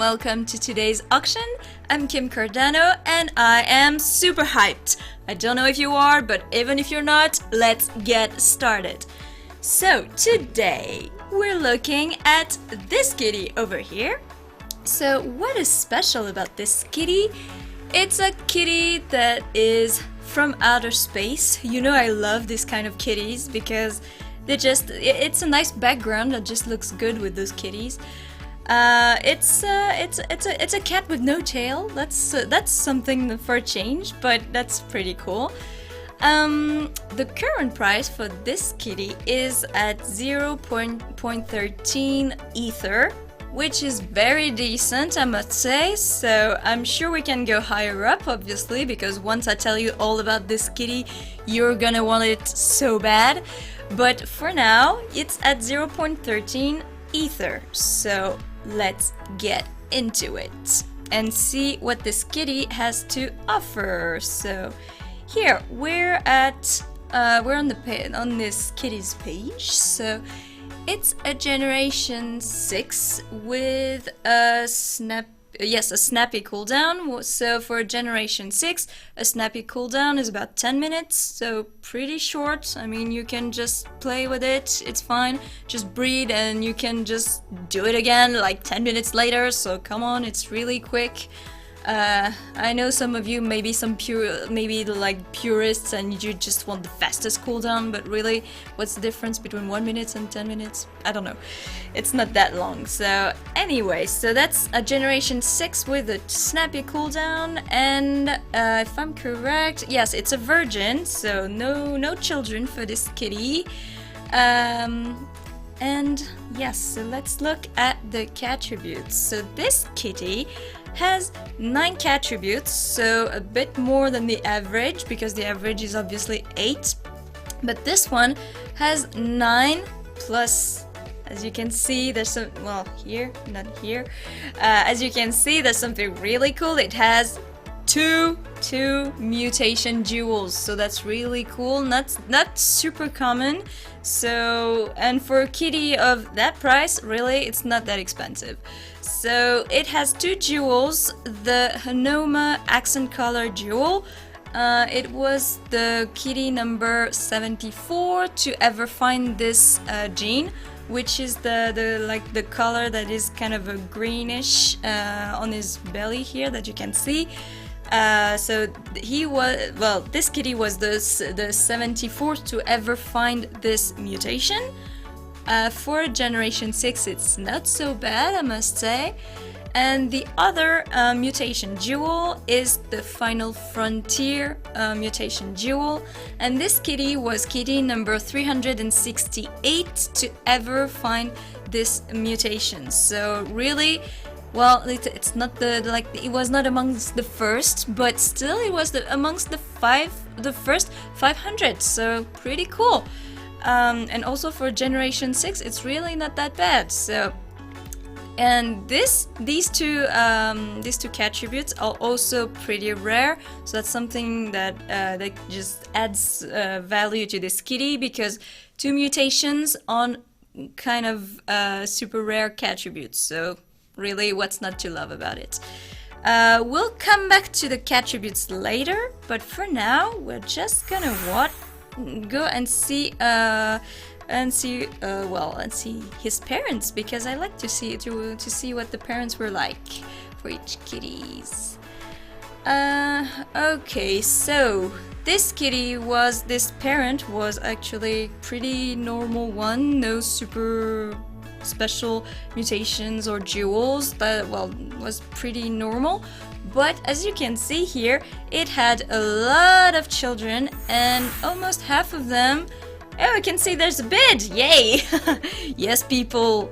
welcome to today's auction. I'm Kim Cardano and I am super hyped. I don't know if you are, but even if you're not, let's get started. So today we're looking at this kitty over here. So what is special about this kitty? It's a kitty that is from outer space. You know, I love this kind of kitties because it's a nice background that just looks good with those kitties. It's a cat with no tail. That's something for a change, but that's pretty cool. The current price for this kitty is at 0.13 Ether, which is very decent, I must say. So I'm sure we can go higher up, obviously, because once I tell you all about this kitty, you're gonna want it so bad. But for now, it's at 0.13 Ether. So let's get into it and see what this kitty has to offer. So here we're on this kitty's page. So it's a generation 6 with a snappy cooldown. So for generation 6, a snappy cooldown is about 10 minutes, so pretty short. I mean, you can just play with it, it's fine. Just breed and you can just do it again like 10 minutes later, so come on, it's really quick. I know some of you maybe purists and you just want the fastest cooldown, but really, what's the difference between 1 minute and 10 minutes? I don't know. It's not that long. So anyway, so that's a generation 6 with a snappy cooldown, and if I'm correct, yes, it's a virgin, so no children for this kitty. And yes, so let's look at the cattributes. So this kitty has 9 cattributes, so a bit more than the average, because the average is obviously 8. But this one has 9 plus, as you can see, there's some, well, here, not here. As you can see, there's something really cool. It has two mutation jewels, so that's really cool. Not super common. So, and for a kitty of that price, really, it's not that expensive. So it has 2 jewels, the Hanoma accent color jewel. It was the kitty number 74 to ever find this gene, which is the color that is kind of a greenish on his belly here that you can see. So this kitty was the 74th to ever find this mutation. For generation 6, it's not so bad, I must say. And the other mutation jewel is the Final Frontier mutation jewel. And this kitty was kitty number 368 to ever find this mutation. So really, well, it's not it was not amongst the first, but still it was amongst the first 500. So pretty cool. And also for generation 6, it's really not that bad. So, and these two cattributes are also pretty rare. So that's something that just adds value to this kitty, because 2 mutations on kind of super rare cattributes. So really, what's not to love about it? We'll come back to the cattributes later, but for now, we're just gonna go and see his parents, because I like to see what the parents were like for each kitties. Okay, so this parent was actually pretty normal one, no super special mutations or jewels, but was pretty normal. But as you can see here, it had a lot of children, and almost half of them, oh, I can see there's a bid, yay! Yes, people.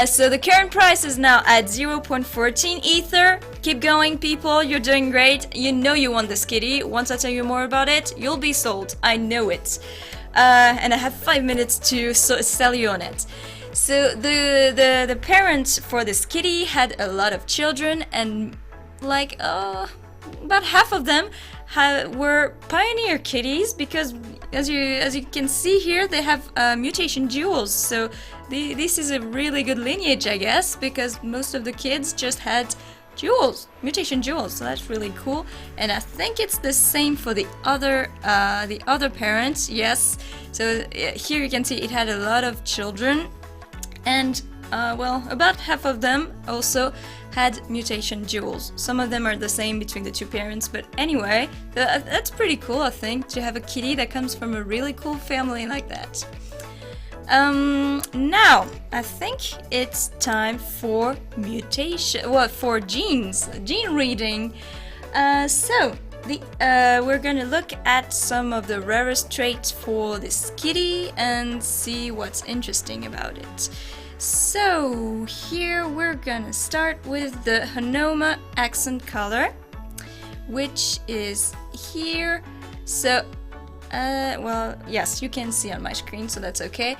So the current price is now at 0.14 Ether. Keep going, people, you're doing great. You know you want this kitty. Once I tell you more about it, you'll be sold, I know it. And I have 5 minutes to sell you on it. So the parent for this kitty had a lot of children, and about half of them were pioneer kitties, because as you can see here, they have mutation jewels. So this is a really good lineage, I guess, because most of the kids just had jewels, mutation jewels, so that's really cool. And I think it's the same for the other parents. Yes, so here you can see it had a lot of children, and well, about half of them also had mutation jewels. Some of them are the same between the two parents, but anyway, that's pretty cool, I think, to have a kitty that comes from a really cool family like that. Now, I think it's time for for genes, gene reading. We're gonna look at some of the rarest traits for this kitty and see what's interesting about it. So here we're gonna start with the Hanoma accent color, which is here. So well, yes, you can see on my screen, so that's okay.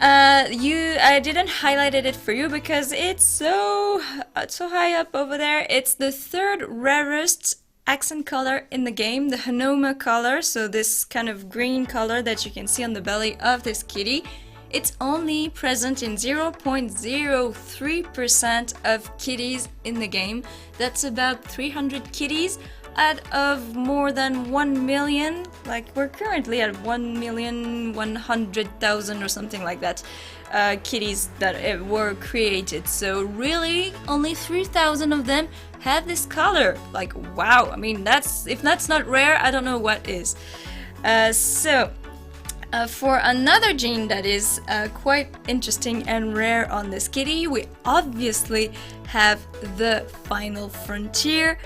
I didn't highlight it for you because it's so high up over there. It's the third rarest accent color in the game, the Hanoma color. So this kind of green color that you can see on the belly of this kitty. It's only present in 0.03% of kitties in the game. That's about 300 kitties out of more than 1 million, like we're currently at 1,100,000 or something like that, kitties that were created. So really, only 3,000 of them have this color. Like, wow, I mean, if that's not rare, I don't know what is. For another gene that is quite interesting and rare on this kitty, we obviously have the final frontier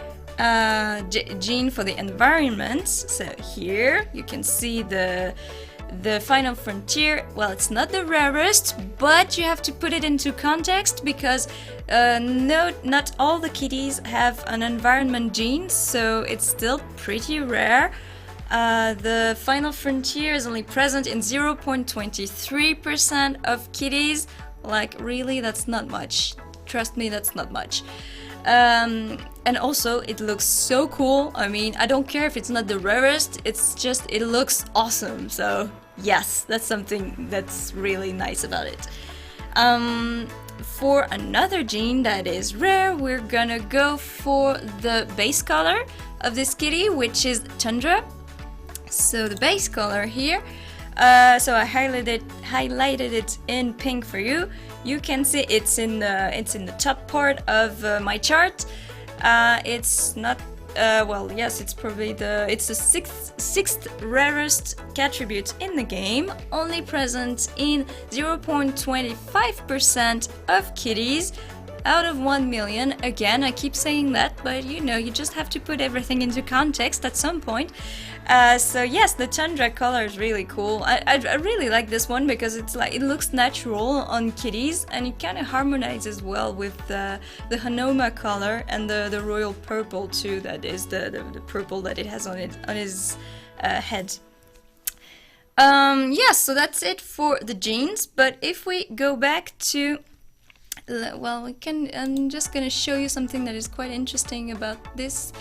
gene for the environment. So here you can see the final frontier. Well, it's not the rarest, but you have to put it into context because not all the kitties have an environment gene, so it's still pretty rare. The final frontier is only present in 0.23% of kitties. Like, really, that's not much. Trust me, that's not much. And also, it looks so cool. I mean, I don't care if it's not the rarest, it's just, it looks awesome. So, yes, that's something that's really nice about it. For another gene that is rare, we're gonna go for the base color of this kitty, which is Tundra. So the base color here, so I highlighted it in pink for you. You can see it's in the top part of my chart. It's not well, yes, it's probably the sixth rarest attribute in the game, only present in 0.25% of kitties out of 1 million. Again, I keep saying that, but you know, you just have to put everything into context at some point. So yes, the Tundra color is really cool. I really like this one because it's like, it looks natural on kitties and it kind of harmonizes well with the Hanoma color and the royal purple too, that is the purple that it has on his head. Yes, so that's it for the genes. But if we go back to, well, I'm just gonna show you something that is quite interesting about this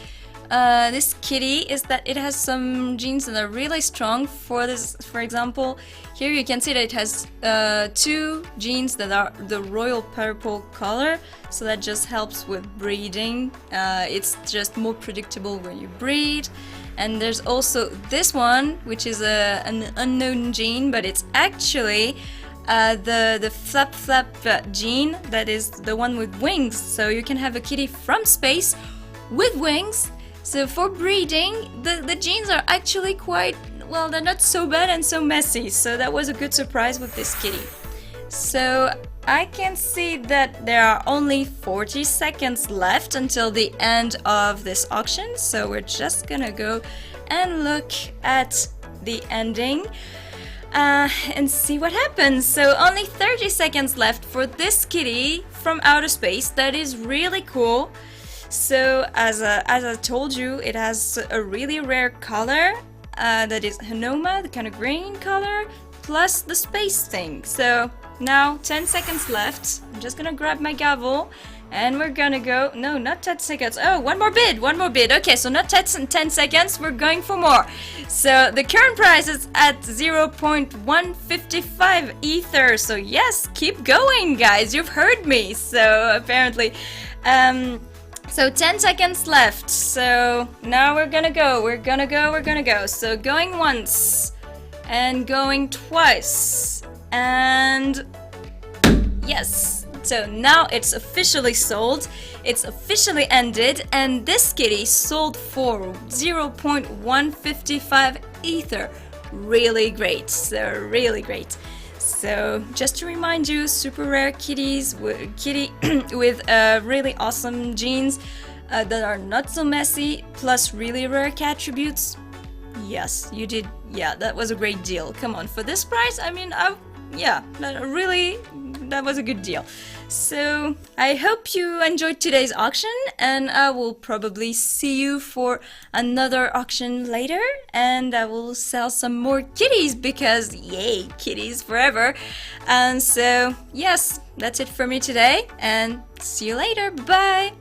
kitty, is that it has some genes that are really strong. For example, here you can see that it has 2 genes that are the royal purple color, so that just helps with breeding. It's just more predictable when you breed. And there's also this one, which is an unknown gene, but it's actually the flap gene, that is the one with wings. So you can have a kitty from space with wings. So for breeding, the genes are actually quite, well, they're not so bad and so messy. So that was a good surprise with this kitty. So I can see that there are only 40 seconds left until the end of this auction. So we're just gonna go and look at the ending and see what happens. So only 30 seconds left for this kitty from outer space. That is really cool. So as I told you, it has a really rare color that is Hanoma, the kind of green color, plus the space thing. So now 10 seconds left. I'm just gonna grab my gavel And we're gonna go, no, not 10 seconds. Oh, one more bid. Okay, so not 10 seconds, we're going for more. So the current price is at 0.155 Ether. So yes, keep going, guys. You've heard me. So apparently, so 10 seconds left. So now we're gonna go. So going once and going twice. And yes. So now it's officially sold, it's officially ended, and this kitty sold for 0.155 Ether. Really great, so really great. So just to remind you, super rare kitties, kitty with really awesome genes that are not so messy, plus really rare attributes. Yes, you did, yeah, that was a great deal. Come on, for this price, I mean, yeah, that was a good deal. So I hope you enjoyed today's auction, and I will probably see you for another auction later, and I will sell some more kitties because yay, kitties forever. And so yes, that's it for me today, and see you later. Bye.